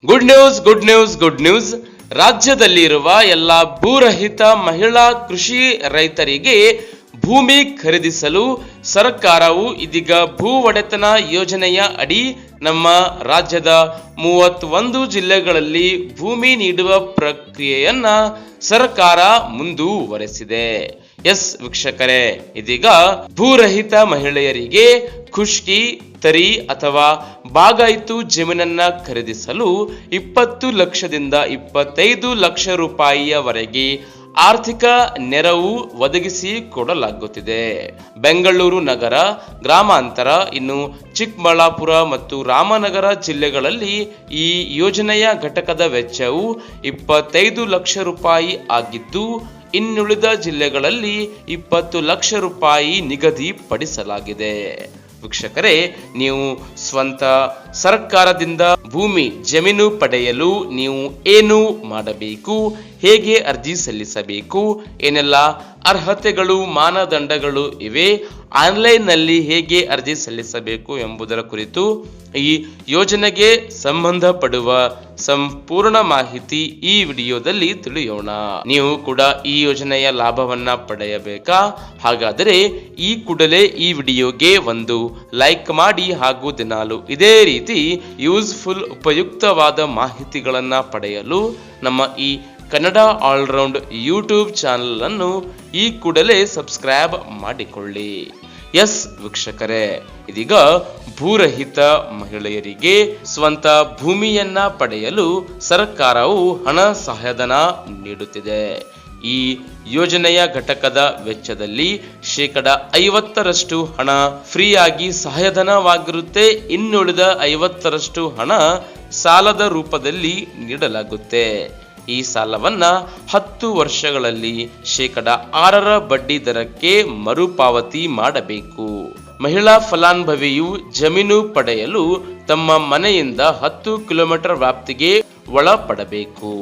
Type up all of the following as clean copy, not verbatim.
Good news ರಾಜ್ಯದಲ್ಲಿರುವ ಎಲ್ಲ ಭೂರಹಿತ ಮಹಿಳಾ ಕೃಷಿ ರೈತರಿಗೆ ಭೂಮಿ ಖರೀದಿಸಲು ಸರ್ಕಾರವು ಇದೀಗ ಭೂ ಒಡೆತನ ಯೋಜನೆಯ ಅಡಿ ನಮ್ಮ ರಾಜ್ಯದ 31 ಜಿಲ್ಲೆಗಳಲ್ಲಿ ಭೂಮಿ ನೀಡುವ ಪ್ರಕ್ರಿಯೆಯನ್ನ ಸರ್ಕಾರ ಮುಂದುವರೆಸಿದೆ. ಎಸ್ ವೀಕ್ಷಕರೇ, ಇದೀಗ ಭೂರಹಿತ ಮಹಿಳೆಯರಿಗೆ ಖುಷ್ಕಿ, ತರಿ ಅಥವಾ ಬಾಗಾಯಿತು ಜಮೀನನ್ನ ಖರೀದಿಸಲು 20 ಲಕ್ಷದಿಂದ 25 ಲಕ್ಷ ರೂಪಾಯಿಯವರೆಗೆ ಆರ್ಥಿಕ ನೆರವು ಒದಗಿಸಿ ಕೊಡಲಾಗುತ್ತಿದೆ. ಬೆಂಗಳೂರು ನಗರ, ಗ್ರಾಮಾಂತರ, ಇನ್ನು ಚಿಕ್ಕಬಳ್ಳಾಪುರ ಮತ್ತು ರಾಮನಗರ ಜಿಲ್ಲೆಗಳಲ್ಲಿ ಈ ಯೋಜನೆಯ ಘಟಕದ ವೆಚ್ಚವು 25 ಲಕ್ಷ ರೂಪಾಯಿ ಆಗಿದ್ದು, ಇನ್ನುಳಿದ ಜಿಲ್ಲೆಗಳಲ್ಲಿ 20 ಲಕ್ಷ ರೂಪಾಯಿ ನಿಗದಿಪಡಿಸಲಾಗಿದೆ. ವೀಕ್ಷಕರೇ, ನೀವು ಸ್ವಂತ ಸರ್ಕಾರದಿಂದ ಜಮೀನು ಪಡೆಯಲು ನೀವು ಏನು ಮಾಡಬೇಕು, ಹೇಗೆ ಅರ್ಜಿ ಸಲ್ಲಿಸಬೇಕು, ಏನೆಲ್ಲ ಅರ್ಹತೆಗಳು, ಮಾನದಂಡಗಳು ಇವೆ, ಆನ್ಲೈನ್ನಲ್ಲಿ ಹೇಗೆ ಅರ್ಜಿ ಸಲ್ಲಿಸಬೇಕು ಎಂಬುದರ ಕುರಿತು ಈ ಯೋಜನೆಗೆ ಸಂಬಂಧಪಡುವ ಸಂಪೂರ್ಣ ಮಾಹಿತಿ ಈ ವಿಡಿಯೋದಲ್ಲಿ ತಿಳಿಯೋಣ. ನೀವು ಕೂಡ ಈ ಯೋಜನೆಯ ಲಾಭವನ್ನ ಪಡೆಯಬೇಕಾ? ಹಾಗಾದರೆ ಈ ಕೂಡಲೇ ಈ ವಿಡಿಯೋಗೆ ಒಂದು ಲೈಕ್ ಮಾಡಿ ಹಾಗೂ ದಿನಾಲು ಇದೇ ರೀತಿ ಯೂಸ್ಫುಲ್ ಉಪಯುಕ್ತವಾದ ಮಾಹಿತಿಗಳನ್ನ ಪಡೆಯಲು ನಮ್ಮ ಈ ಕನ್ನಡ ಆಲ್ರೌಂಡ್ ಯೂಟ್ಯೂಬ್ ಚಾನಲ್ ಅನ್ನು ಈ ಕೂಡಲೇ ಸಬ್ಸ್ಕ್ರೈಬ್ ಮಾಡಿಕೊಳ್ಳಿ. ಎಸ್ ವೀಕ್ಷಕರೇ, ಇದೀಗ ಭೂರಹಿತ ಮಹಿಳೆಯರಿಗೆ ಸ್ವಂತ ಭೂಮಿಯನ್ನ ಪಡೆಯಲು ಸರ್ಕಾರವು ಹಣ ಸಹಾಯಧನ ನೀಡುತ್ತಿದೆ. ಈ ಯೋಜನೆಯ ಘಟಕದ ವೆಚ್ಚದಲ್ಲಿ 50% ಹಣ ಫ್ರೀಯಾಗಿ ಸಹಾಯಧನವಾಗಿರುತ್ತೆ. ಇನ್ನುಳಿದ 50% ಹಣ ಸಾಲದ ರೂಪದಲ್ಲಿ ನೀಡಲಾಗುತ್ತೆ. ಈ ಸಾಲವನ್ನ 10 ವರ್ಷಗಳಲ್ಲಿ 6% ಬಡ್ಡಿ ದರಕ್ಕೆ ಮರುಪಾವತಿ ಮಾಡಬೇಕು. ಮಹಿಳಾ ಫಲಾನುಭವಿಯು ಜಮೀನು ಪಡೆಯಲು ತಮ್ಮ ಮನೆಯಿಂದ 10 ಕಿಲೋಮೀಟರ್ ವ್ಯಾಪ್ತಿಗೆ ಒಳಪಡಬೇಕು.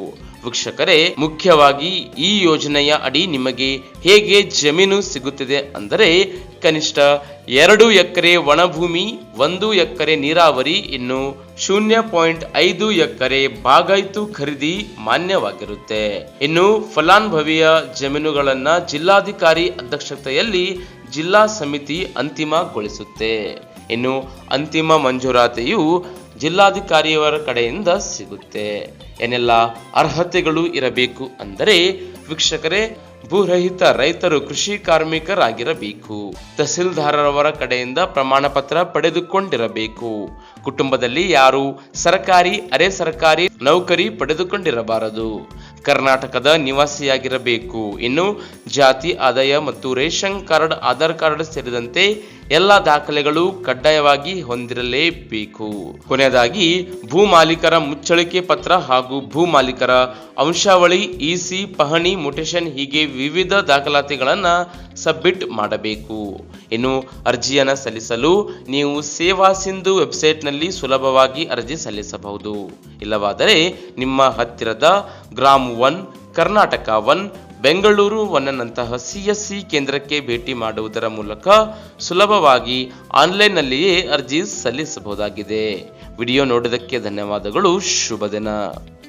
ವೀಕ್ಷಕರೇ, ಮುಖ್ಯವಾಗಿ ಈ ಯೋಜನೆಯ ಅಡಿ ನಿಮಗೆ ಹೇಗೆ ಜಮೀನು ಸಿಗುತ್ತದೆ ಅಂದರೆ, ಕನಿಷ್ಠ 2 ಎಕರೆ ಒಣಭೂಮಿ, 1 ಎಕರೆ ನೀರಾವರಿ, ಇನ್ನು 0.5 ಎಕರೆ ಬಾಗಾಯಿತು ಖರೀದಿ ಮಾನ್ಯವಾಗಿರುತ್ತೆ. ಇನ್ನು ಫಲಾನುಭವಿಯ ಜಮೀನುಗಳನ್ನ ಜಿಲ್ಲಾಧಿಕಾರಿ ಅಧ್ಯಕ್ಷತೆಯಲ್ಲಿ ಜಿಲ್ಲಾ ಸಮಿತಿ ಅಂತಿಮಗೊಳಿಸುತ್ತೆ. ಇನ್ನು ಅಂತಿಮ ಮಂಜೂರಾತಿಯು ಜಿಲ್ಲಾಧಿಕಾರಿಯವರ ಕಡೆಯಿಂದ ಸಿಗುತ್ತೆ. ಏನೆಲ್ಲ ಅರ್ಹತೆಗಳು ಇರಬೇಕು ಅಂದರೆ, ವೀಕ್ಷಕರೇ, ಭೂರಹಿತ ರೈತರು ಕೃಷಿ ಕಾರ್ಮಿಕರಾಗಿರಬೇಕು. ತಹಸೀಲ್ದಾರರವರ ಕಡೆಯಿಂದ ಪ್ರಮಾಣ ಪತ್ರ ಪಡೆದುಕೊಂಡಿರಬೇಕು. ಕುಟುಂಬದಲ್ಲಿ ಯಾರು ಸರ್ಕಾರಿ, ಅರೆ ಸರ್ಕಾರಿ ನೌಕರಿ ಪಡೆದುಕೊಂಡಿರಬಾರದು. ಕರ್ನಾಟಕದ ನಿವಾಸಿಯಾಗಿರಬೇಕು. ಇನ್ನು ಜಾತಿ, ಆದಾಯ ಮತ್ತು ರೇಷನ್ ಕಾರ್ಡ್, ಆಧಾರ್ ಕಾರ್ಡ್ ಸೇರಿದಂತೆ ಎಲ್ಲ ದಾಖಲೆಗಳು ಕಡ್ಡಾಯವಾಗಿ ಹೊಂದಿರಲೇಬೇಕು. ಕೊನೆಯದಾಗಿ ಭೂ ಮಾಲೀಕರ ಮುಚ್ಚಳಿಕೆ ಪತ್ರ ಹಾಗೂ ಭೂ ಮಾಲೀಕರ ಅಂಶಾವಳಿ, ಇಸಿ, ಪಹಣಿ, ಮುಟೇಶನ್ ಹೀಗೆ ವಿವಿಧ ದಾಖಲಾತಿಗಳನ್ನ ಸಬ್ಮಿಟ್ ಮಾಡಬೇಕು. ಇನ್ನು ಅರ್ಜಿಯನ್ನ ಸಲ್ಲಿಸಲು ನೀವು ಸೇವಾ ಸಿಂಧು ವೆಬ್ಸೈಟ್ನಲ್ಲಿ ಸುಲಭವಾಗಿ ಅರ್ಜಿ ಸಲ್ಲಿಸಬಹುದು. ಇಲ್ಲವಾದರೆ ನಿಮ್ಮ ಹತ್ತಿರದ ಗ್ರಾಮ್ 1, ಕರ್ನಾಟಕ 1, ಬೆಂಗಳೂರು 1 ನಂತಹ CSC ಕೇಂದ್ರಕ್ಕೆ ಭೇಟಿ ಮಾಡುವುದರ ಮೂಲಕ ಸುಲಭವಾಗಿ ಆನ್ಲೈನ್ನಲ್ಲಿಯೇ ಅರ್ಜಿ ಸಲ್ಲಿಸಬಹುದಾಗಿದೆ. ವಿಡಿಯೋ ನೋಡಿದ್ದಕ್ಕೆ ಧನ್ಯವಾದಗಳು. ಶುಭ ದಿನ.